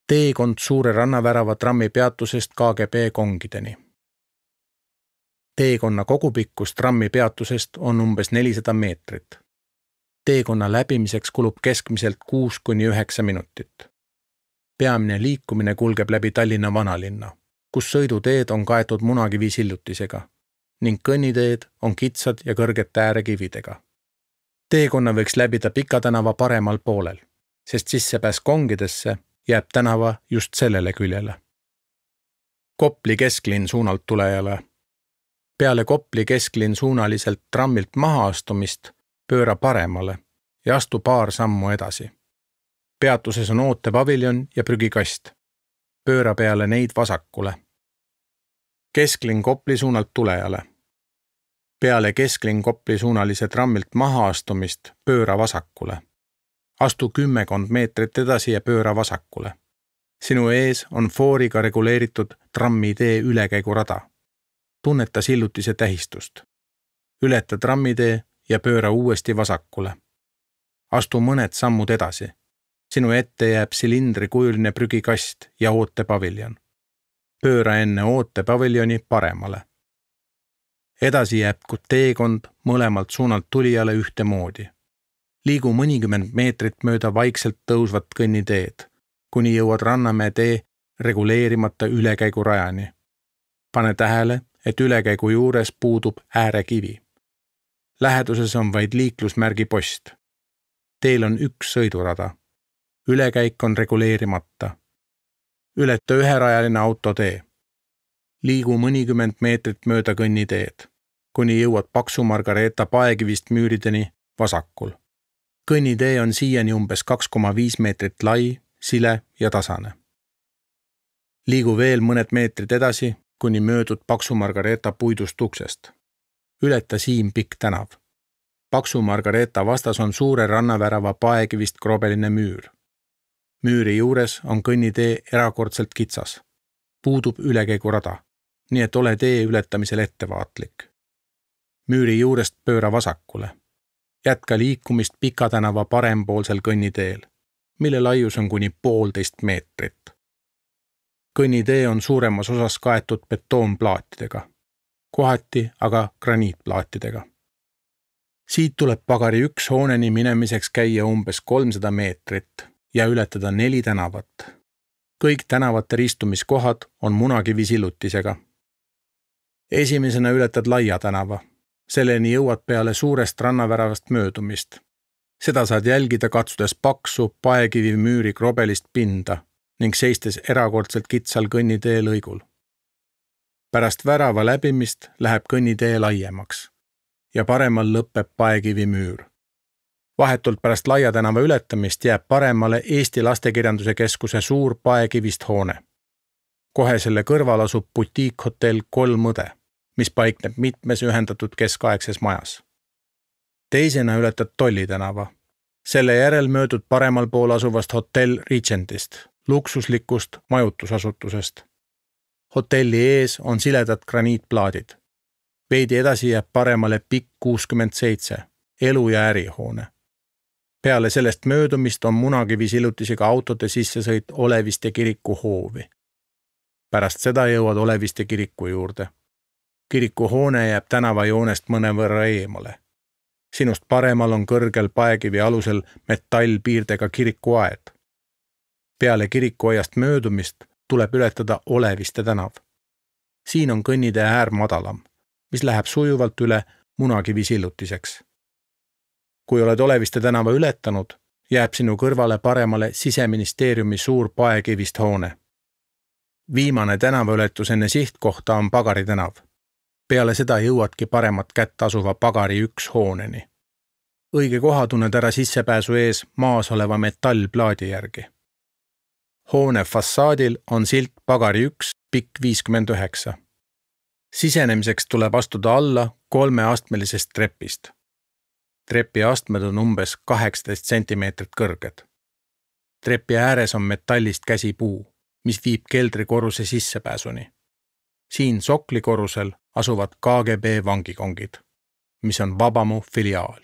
Teekond Suure rannavärava trammi peatusest KGB kongideni. Teekonna kogupikkus trammi peatusest on umbes 400 meetrit. Teekonna läbimiseks kulub keskmiselt 6–9 minutit. Peamine liikumine kulgeb läbi Tallinna vanalinna, kus sõiduteed on kaetud munakivi sillutisega ning kõnniteed on kitsad ja kõrgete äärekividega. Teekonna võiks läbida Pika tänava paremal poolel, sest sissepääs kongidesse jääb tänava just sellele küljele. Kopli kesklinn suunalt tulejale. Peale Kopli kesklinn suunaliselt trammilt maha astumist pööra paremale ja astu paar sammu edasi. Peatuses on ootepaviljon ja prügikast. Pööra peale neid vasakule. Kesklinn Kopli suunalt tulejale. Peale kesklinn Kopli suunalise trammilt maha astumist pööra vasakule. Astu 10 meetrit edasi ja pööra vasakule. Sinu ees on fooriga reguleeritud trammitee ülekäigurada. Tunneta sillutise tähistust. Ületa trammitee ja pööra uuesti vasakule. Astu mõned sammud edasi. Sinu ette jääb silindrikujuline prügikast ja ootepaviljon. Pööra enne ootepaviljoni paremale. Edasi jääb teekond mõlemalt suunalt tulijale ühtemoodi. Liigu mõnikümmend meetrit mööda vaikselt tõusvat kõnniteed, kuni jõuad Rannamäe tee reguleerimata ülekäigurajani. Pane tähele, et ülekäigu juures puudub äärekivi. Läheduses on vaid liiklusmärgi post. Teel on üks sõidurada. Ülekäik on reguleerimata. Ületa üherajaline autotee. Liigu mõnikümmend meetrit mööda kõnniteed, kuni jõuad Paksu Margareeta paekivist müürideni vasakul. Kõnnitee on siiani umbes 2,5 meetrit lai, sile ja tasane. Liigu veel mõned meetrid edasi, kuni möödud Paksu Margareeta puidust uksest. Ületa Siim Pikk tänav. Paksu Margareeta vastas on Suure rannavärava paekivist krobeline müür. Müüri juures on kõnnitee erakordselt kitsas. Puudub ülekäigurada, nii et ole tee ületamisel ettevaatlik. Müüri juurest pööra vasakule. Jätka liikumist Pika tänava parempoolsel kõnniteel, mille laius on kuni 1,5 meetrit. Kõnnitee on suuremas osas kaetud betoonplaatidega, kohati aga graniitplaatidega. Siit tuleb Pagari 1 hooneni minemiseks käia umbes 300 meetrit ja ületada 4 tänavat. Kõik tänavate ristumiskohad on munakivi sillutisega. Esimesena ületad Laia tänava. Selleni jõuad peale Suurest rannaväravast möödumist. Seda saad jälgida katsudes paksu paekivi müüri krobelist pinda ning seistes erakordselt kitsal kõnnitee lõigul. Pärast värava läbimist läheb kõnnitee laiemaks ja paremal lõpeb paekivi müür. Vahetult pärast Laia tänava ületamist jääb paremale Eesti Lastekirjanduse Keskuse suur paekivist hoone. Kohe selle kõrval asub butiikhotell 3 õde, mis paikneb mitmes ühendatud keskaegses majas. Teisena ületad Tolli tänava. Selle järel möödud paremal pool asuvast hotell Regentist, luksuslikust majutusasutusest. Hotelli ees on siledad graniitplaadid. Veidi edasi jääb paremale Pikk 67, elu- ja ärihoone. Peale sellest möödumist on munakivi sillutisega autode sissesõit Oleviste kiriku hoovi. Pärast seda jõuad Oleviste kiriku juurde. Kirikuhoone jääb tänavajoonest mõnevõrra eemale. Sinust paremal on kõrgel paekivi alusel metallpiirdega kirikuaed. Peale kirikuaiast möödumist tuleb ületada Oleviste tänav. Siin on kõnnitee äär madalam, mis läheb sujuvalt üle munakivi sillutiseks. Kui oled Oleviste tänava ületanud, jääb sinu kõrvale paremale Siseministeeriumi suur paekivist hoone. Viimane tänavaületus enne sihtkohta on Pagari tänav. Peale seda jõuadki paremat kätt asuva Pagari 1 hooneni. Õige koha tunned ära sissepääsu ees maas oleva metallplaadi järgi. Hoone fassaadil on silt Pagari 1, Pikk 59. Sisenemiseks tuleb astuda alla 3-astmelisest trepist. Trepi astmed on umbes 18 sentimeetrit kõrged. Trepi ääres on metallist käsipuu, mis viib keldrikorruse sissepääsuni. Siin soklikorrusel asuvad KGB vangikongid, mis on Vabamu filiaal.